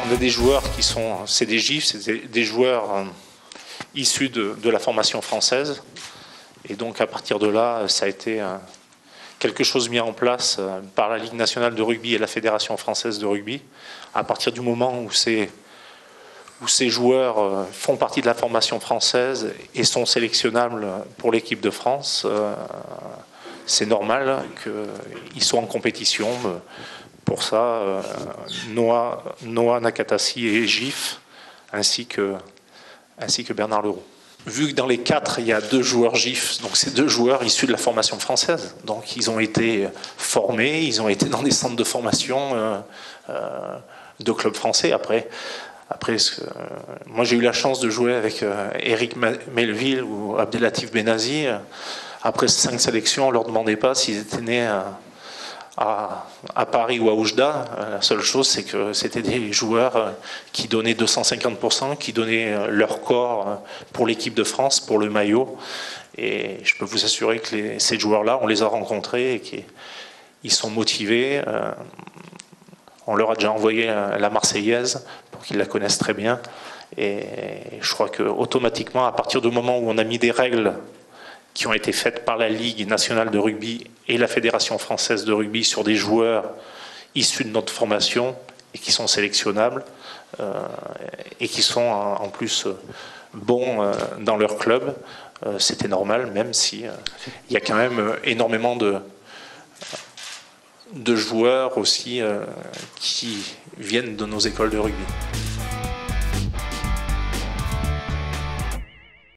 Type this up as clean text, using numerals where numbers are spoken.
On a des joueurs c'est des GIFs, c'est des joueurs issus de la formation française. Et donc à partir de là, ça a été quelque chose mis en place par la Ligue nationale de rugby et la Fédération française de rugby. À partir du moment où ces joueurs font partie de la formation française et sont sélectionnables pour l'équipe de France, c'est normal qu'ils soient en compétition. Pour ça, Noah Nakatassi est GIF, ainsi que Bernard Leroux. Vu que dans les 4, il y a 2 joueurs GIF, donc c'est 2 joueurs issus de la formation française. Donc ils ont été formés, ils ont été dans des centres de formation de clubs français. Après moi j'ai eu la chance de jouer avec Eric Melville ou Abdelatif Benazi. Après 5 sélections, on ne leur demandait pas s'ils étaient nés à Paris ou à Oujda. La seule chose, c'est que c'était des joueurs qui donnaient 250%, qui donnaient leur corps pour l'équipe de France, pour le maillot. Et je peux vous assurer que ces joueurs-là, on les a rencontrés et qu'ils sont motivés. On leur a déjà envoyé la Marseillaise pour qu'ils la connaissent très bien. Et je crois qu'automatiquement, à partir du moment où on a mis des règles qui ont été faites par la Ligue nationale de rugby et la Fédération française de rugby sur des joueurs issus de notre formation et qui sont sélectionnables et qui sont en plus bons dans leur club, c'était normal, même si il y a quand même énormément de joueurs aussi qui viennent de nos écoles de rugby.